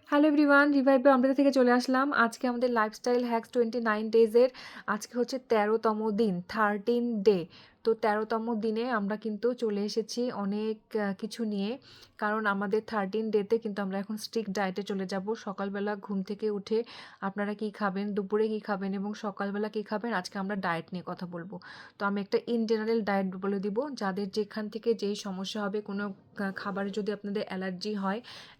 Hello everyone, রিভাইভে আমরা থেকে চলে আসলাম। আজকে আমাদের লাইফস্টাইল হ্যাক্স 29 ডেজের আজকে হচ্ছে 13তম দিন, 13 ডে। তো 13তম দিনে আমরা কিন্তু চলে এসেছি অনেক কিছু নিয়ে, কারণ আমাদের 13 ডেতে কিন্তু আমরা এখন স্ট্রিক্ট ডায়েটে চলে যাব। সকালবেলা ঘুম থেকে উঠে আপনারা কি খাবেন, দুপুরে কি খাবেন এবং সকালবেলা কি খাবেন, আজকে আমরা ডায়েট নিয়ে কথা বলবো। তো আমি একটা ইন জেনারেল ডায়েট বলে দিব, যাদের যেখান থেকে যেই সমস্যা হবে, কোনো খাবারে যদি আপনাদের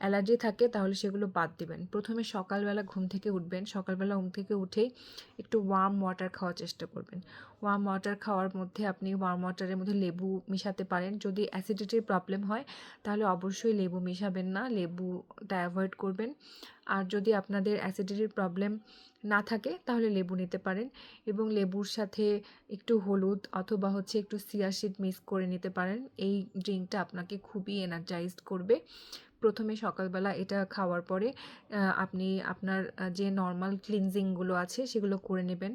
অ্যালার্জি থাকে তাহলে সেগুলো বাদ দিবেন। প্রথমে সকালবেলা ঘুম থেকে উঠবেন, সকালবেলা ঘুম থেকে উঠেই একটু ওয়ার্ম ওয়াটার খাওয়ার চেষ্টা করবেন। ওয়ার্ম ওয়াটার খাওয়ার মধ্যে আপনি ওয়ার্ম ওয়াটারের মধ্যে লেবু মিশাতে পারেন। যদি অ্যাসিডিটির প্রবলেম হয় তাহলে অবশ্যই লেবু মিশাবেন না, লেবুটা অ্যাভয়েড করবেন। আর যদি আপনাদের অ্যাসিডিটির প্রবলেম না থাকে তাহলে লেবু নিতে পারেন, এবং লেবুর সাথে একটু হলুদ অথবা হচ্ছে একটু চিয়া সিড মিক্স করে নিতে পারেন। এই ড্রিঙ্কটা আপনাকে খুবই এনার্জাইজড করবে। প্রথমে সকালবেলা এটা খাওয়ার পরে আপনি আপনার যে নর্মাল ক্লিনজিংগুলো আছে সেগুলো করে নেবেন।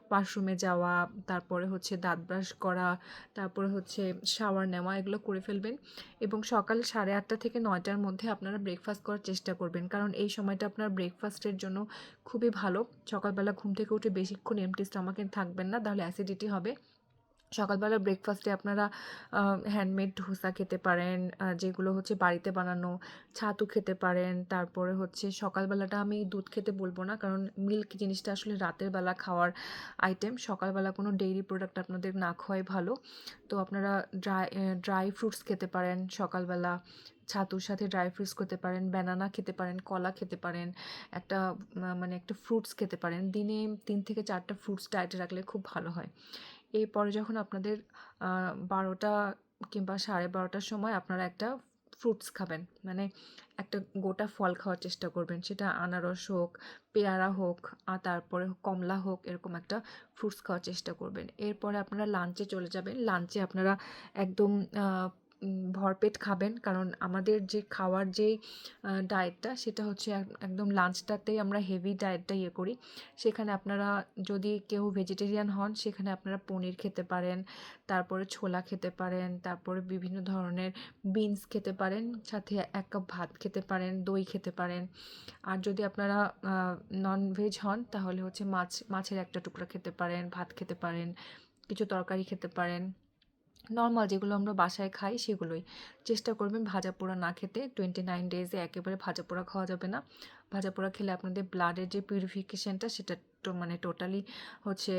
ওয়াশরুমে যাওয়া, তারপরে হচ্ছে দাঁত ব্রাশ করা, তারপরে হচ্ছে শাওয়ার নেওয়া, এগুলো করে ফেলবেন। এবং সকাল 8:30 থেকে 9টার মধ্যে আপনারা ব্রেকফাস্ট করার চেষ্টা করবেন, কারণ এই সময়টা আপনার ব্রেকফাস্টের জন্য খুবই ভালো। সকালবেলা ঘুম থেকে উঠে বেশিক্ষণ এমটি স্টমাকে থাকবেন না, তাহলে অ্যাসিডিটি হবে। সকালবেলা ব্রেকফাস্টে আপনারা হ্যান্ডমেড ধোসা খেতে পারেন, যেগুলো হচ্ছে বাড়িতে বানানো। ছাতু খেতে পারেন। তারপরে হচ্ছে সকালবেলাটা আমি দুধ খেতে বলবো না, কারণ মিল্ক জিনিসটা আসলে রাতের বেলা খাওয়ার আইটেম। সকালবেলা কোনো ডেইরি প্রোডাক্ট আপনাদের না খাওয়াই ভালো। তো আপনারা ড্রাই ফ্রুটস খেতে পারেন সকালবেলা। ছাতুর সাথে ড্রাই ফ্রুটস খেতে পারেন, ব্যানানা খেতে পারেন, কলা খেতে পারেন, একটা মানে একটা ফ্রুটস খেতে পারেন। দিনে 3 থেকে 4টা ফ্রুটস ডায়েটে রাখলে খুব ভালো হয়। এরপরে যখন আপনাদের 12টা কিংবা 12:30টার সময় আপনারা একটা ফ্রুটস খাবেন, মানে একটা গোটা ফল খাওয়ার চেষ্টা করবেন। সেটা আনারস হোক, পেয়ারা হোক, আর তারপরে কমলা হোক, এরকম একটা ফ্রুটস খাওয়ার চেষ্টা করবেন। এরপরে আপনারা লাঞ্চে চলে যাবেন। লাঞ্চে আপনারা একদম ভরপেট খাবেন, কারণ আমাদের যে খাওয়ার যেই ডায়েটটা সেটা হচ্ছে একদম লাঞ্চটাতেই আমরা হেভি ডায়েটটা করি। সেখানে আপনারা যদি কেউ ভেজিটেরিয়ান হন সেখানে আপনারা পনির খেতে পারেন, তারপরে ছোলা খেতে পারেন, তারপরে বিভিন্ন ধরনের বিনস খেতে পারেন, সাথে 1 কাপ ভাত খেতে পারেন, দই খেতে পারেন। আর যদি আপনারা ননভেজ হন তাহলে হচ্ছে মাছের একটা টুকরা খেতে পারেন, ভাত খেতে পারেন, কিছু তরকারি খেতে পারেন। নর্মাল যেগুলো আমরা বাসায় খাই সেগুলোই চেষ্টা করবেন ভাজা পোড়া না খেতে। 29 ডেজে একেবারে ভাজা পোড়া খাওয়া যাবে না। ভাজা পোড়া খেলে আপনাদের ব্লাডের যে পিউরিফিকেশনটা সেটা মানে টোটালি হচ্ছে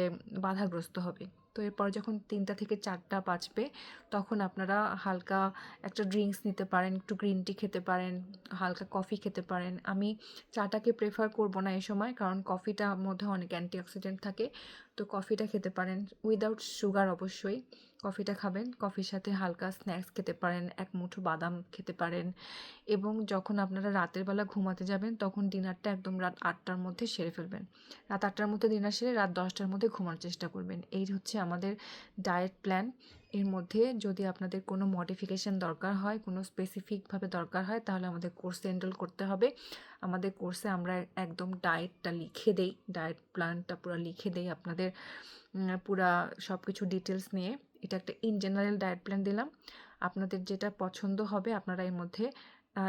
বাধাগ্রস্ত হবে। তো এরপর যখন 3টা থেকে 4টা বাজবে তখন আপনারা হালকা একটা ড্রিঙ্কস নিতে পারেন, একটু গ্রিন টি খেতে পারেন, হালকা কফি খেতে পারেন। আমি চাটাকে প্রেফার করব না এই সময়, কারণ কফিটার মধ্যে অনেক অ্যান্টিঅক্সিডেন্ট থাকে। তো কফিটা খেতে পারেন উইদাউট সুগার, অবশ্যই কফিটা খাবেন। কফির সাথে হালকা স্ন্যাক্স খেতে পারেন, 1 মুঠো বাদাম খেতে পারেন। এবং যখন আপনারা রাতের বেলা ঘুমাতে যাবেন তখন ডিনারটা একদম রাত 8টার মধ্যে সেরে ফেলবেন। রাত 8টার মধ্যে ডিনার সেরে রাত 10টার মধ্যে ঘুমানোর চেষ্টা করবেন। এই হচ্ছে আমাদের ডায়েট প্ল্যান। এর মধ্যে যদি আপনাদের কোনো মডিফিকেশান দরকার হয়, কোনো স্পেসিফিকভাবে দরকার হয়, তাহলে আমাদের কোর্সে এনরোল করতে হবে। আমাদের কোর্সে আমরা একদম ডায়েটটা লিখে দেই, ডায়েট প্ল্যানটা পুরো লিখে দেই আপনাদের, পুরা সব কিছু ডিটেলস নিয়ে। এটা একটা ইন জেনারেল ডায়েট প্ল্যান দিলাম। আপনাদের যেটা পছন্দ হবে আপনারা এর মধ্যে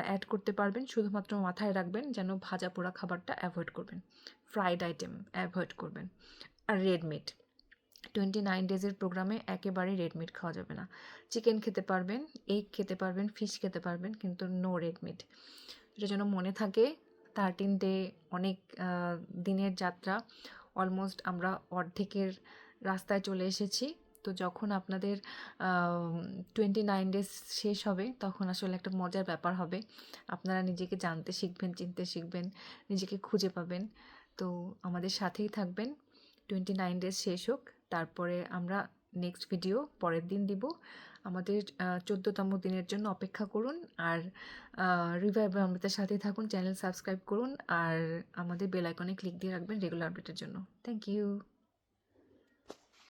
অ্যাড করতে পারবেন। শুধুমাত্র মাথায় রাখবেন যেন ভাজা পোড়া খাবারটা অ্যাভয়েড করবেন, ফ্রাইড আইটেম অ্যাভয়েড করবেন। আর রেড মিট, 29 ডেজের প্রোগ্রামে একেবারে রেড মিট খাওয়া যাবে না। চিকেন খেতে পারবেন, এগ খেতে পারবেন, ফিশ খেতে পারবেন, কিন্তু নো রেড মিট। এটা যেন মনে থাকে। 13 ডে অনেক দিনের যাত্রা, অলমোস্ট আমরা অর্ধেকের রাস্তায় চলে এসেছি। তো যখন আপনাদের 29 ডেজ শেষ হবে তখন আসলে একটা মজার ব্যাপার হবে। আপনারা নিজেকে জানতে শিখবেন, চিনতে শিখবেন, নিজেকে খুঁজে পাবেন। তো আমাদের সাথেই থাকবেন। 29 ডেজ শেষ হোক, তারপরে আমরা নেক্সট ভিডিও পরের দিন দিব। আমাদের 14তম দিনের জন্য অপেক্ষা করুন। আর রিভাইভাল আমাদের সাথেই থাকুন, চ্যানেল সাবস্ক্রাইব করুন, আর আমাদের বেল আইকনে ক্লিক দিয়ে রাখবেন রেগুলার আপডেটের জন্য। Thank you.